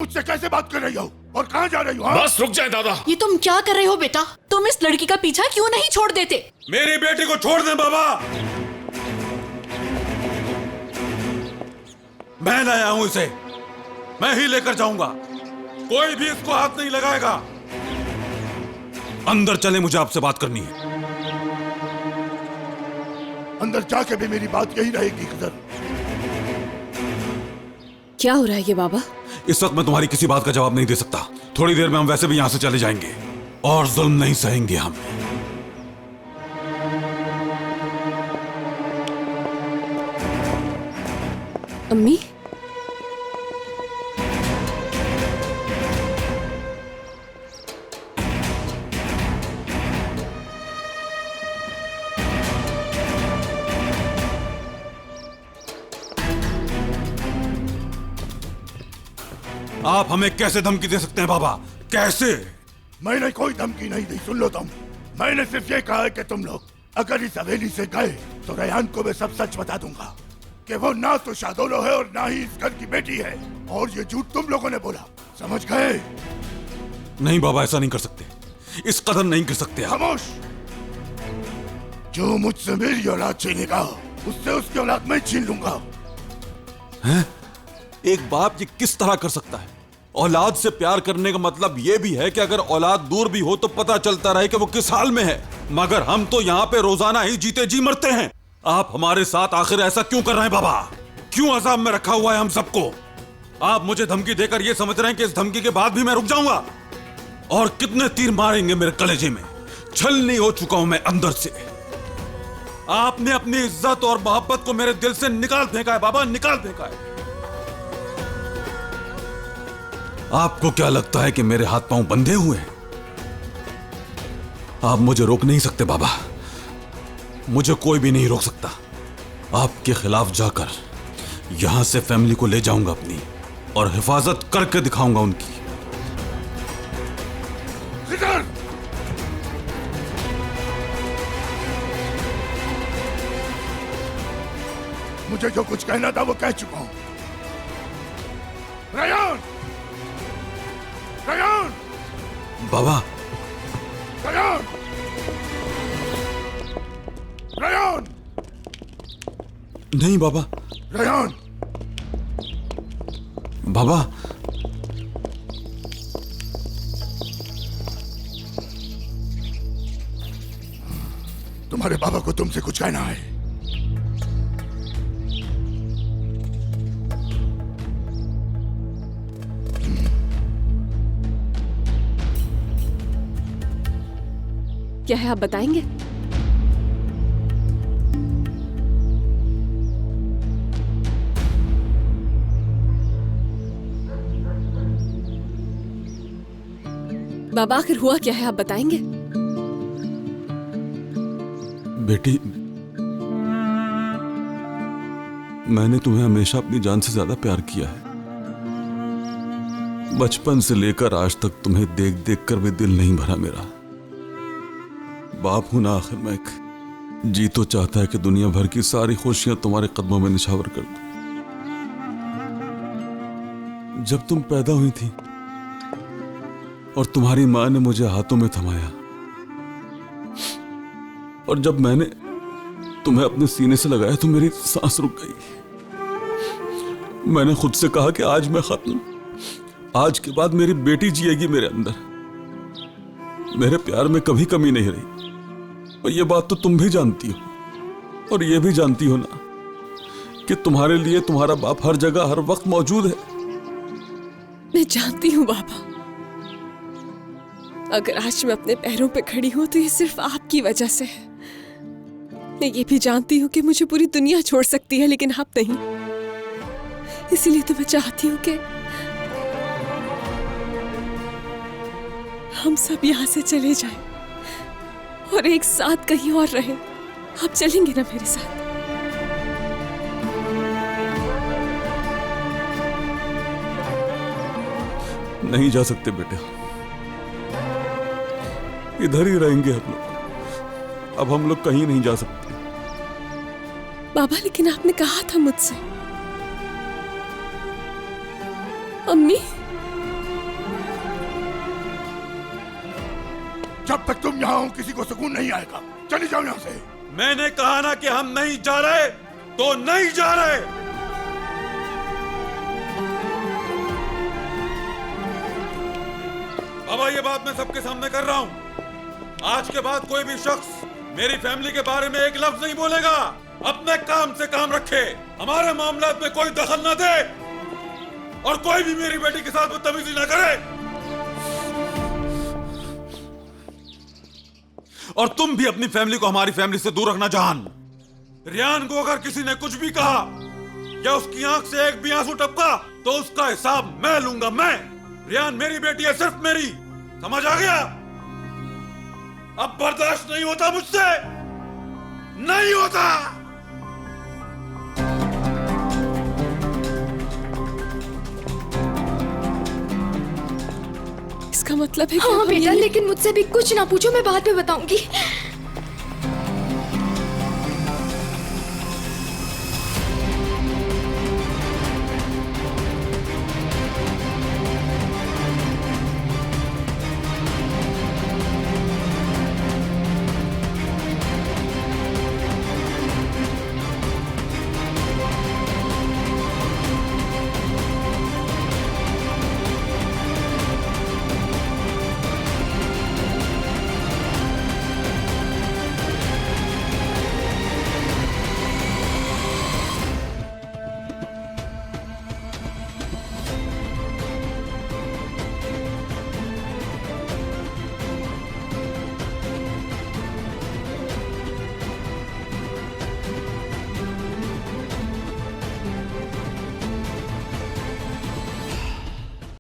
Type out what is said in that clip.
मुझसे कैसे बात कर रही हो और कहाँ जा रही हो? बस रुक जाए दादा। ये तुम क्या कर रहे हो बेटा? तुम इस लड़की का पीछा क्यों नहीं छोड़ देते? मेरी बेटी को छोड़ दे बाबा। मैं लाया हूं इसे, मैं ही लेकर जाऊंगा। कोई भी इसको हाथ नहीं लगाएगा। अंदर चले, मुझे आपसे बात करनी है। अंदर जाके भी मेरी बात यही रहेगी खिदर। क्या हो रहा है ये बाबा? इस वक्त मैं तुम्हारी किसी बात का जवाब नहीं दे सकता। थोड़ी देर में हम वैसे भी यहां से चले जाएंगे और जुल्म नहीं सहेंगे हम। अम्मी, आप हमें कैसे धमकी दे सकते हैं बाबा? कैसे? मैंने कोई धमकी नहीं दी, सुन लो तुम। मैंने सिर्फ ये कहा है कि तुम लोग अगर इस हवेली से गए तो रेहान को मैं सब सच बता दूंगा कि वो ना तो शादोलो है और ना ही इस घर की बेटी है। और ये झूठ तुम लोगों ने बोला, समझ गए? नहीं बाबा, ऐसा नहीं कर सकते। इस कदर नहीं कर सकते आप। खामोश। जो मुझसे मेरी औलाद छीनेगा उससे उसकी औलाद मैं छीन लूंगा। हैं? एक बाप ये किस तरह कर सकता है? औलाद से प्यार करने का मतलब ये भी है कि अगर औलाद दूर भी हो तो पता चलता रहे कि वो किस हाल में है। मगर हम तो यहाँ पे रोजाना ही जीते जी मरते हैं। आप हमारे साथ आखिर ऐसा क्यों कर रहे हैं बाबा? क्यों अजाब में रखा हुआ है हम सबको? आप मुझे धमकी देकर ये समझ रहे हैं कि इस धमकी के बाद भी मैं रुक जाऊंगा? और कितने तीर मारेंगे मेरे कलेजे में? छलनी हो चुका हूं मैं अंदर से। आपने अपनी इज्जत और मोहब्बत को मेरे दिल से निकाल फेंका है बाबा, निकाल फेंका है। आपको क्या लगता है कि मेरे हाथ पांव बंधे हुए हैं? आप मुझे रोक नहीं सकते बाबा। मुझे कोई भी नहीं रोक सकता। आपके खिलाफ जाकर यहां से फैमिली को ले जाऊंगा अपनी, और हिफाजत करके दिखाऊंगा उनकी। खिदर! मुझे जो कुछ कहना था वो कह चुका हूं। रेहान! रेहान! बाबा, रेहान! रेहान! नहीं बाबा। रेहान! बाबा, तुम्हारे बाबा को तुमसे कुछ कहना है। क्या है, आप बताएंगे? बाबा, आखिर हुआ क्या है, आप बताएंगे? बेटी, मैंने तुम्हें हमेशा अपनी जान से ज्यादा प्यार किया है। बचपन से लेकर आज तक तुम्हें देख देख कर भी दिल नहीं भरा मेरा। बाप हूं ना आखिर मैं। जी तो चाहता है कि दुनिया भर की सारी खुशियां तुम्हारे कदमों में निछावर कर दूं। जब तुम पैदा हुई थी और तुम्हारी मां ने मुझे हाथों में थमाया, और जब मैंने तुम्हें अपने सीने से लगाया तो मेरी सांस रुक गई। मैंने खुद से कहा कि आज मैं खत्म। आज के बाद मेरी बेटी जिएगी मेरे अंदर। मेरे प्यार में कभी कमी नहीं रही। और ये बात तो तुम भी जानती हो, और ये भी जानती हो ना कि तुम्हारे लिए तुम्हारा बाप हर जगह हर वक्त मौजूद है। मैं जानती हूँ बाबा, अगर आज मैं अपने पैरों पे खड़ी हूं तो ये सिर्फ आपकी वजह से है। मैं ये भी जानती हूँ कि मुझे पूरी दुनिया छोड़ सकती है, लेकिन आप नहीं। इसीलिए तो मैं चाहती हूँ कि हम सब यहाँ से चले जाएं और एक साथ कहीं और रहें। आप चलेंगे ना मेरे साथ? नहीं जा सकते बेटे, इधर ही रहेंगे हम लोग। अब हम लोग कहीं नहीं जा सकते। बाबा, लेकिन आपने कहा था मुझसे। अम्मी, जब तक तुम यहाँ हो किसी को सुकून नहीं आएगा। चले जाओ यहाँ से। मैंने कहा ना कि हम नहीं जा रहे तो नहीं जा रहे। बाबा ये बात मैं सबके सामने कर रहा हूं। आज के बाद कोई भी शख्स मेरी फैमिली के बारे में एक लफ्ज नहीं बोलेगा। अपने काम से काम रखे, हमारे मामलात में कोई दखल ना दे और कोई भी मेरी बेटी के साथ बदतमीजी ना करे। और तुम भी अपनी फैमिली को हमारी फैमिली से दूर रखना जान। रियान को अगर किसी ने कुछ भी कहा या उसकी आंख से एक भी आंसू टपका तो उसका हिसाब मैं लूंगा। मैं, रियान मेरी बेटी है, सिर्फ मेरी। समझ आ गया? अब बर्दाश्त नहीं होता मुझसे, नहीं होता। इसका मतलब है कि हाँ बेटा, लेकिन मुझसे भी कुछ ना पूछो, मैं बाद में बताऊंगी।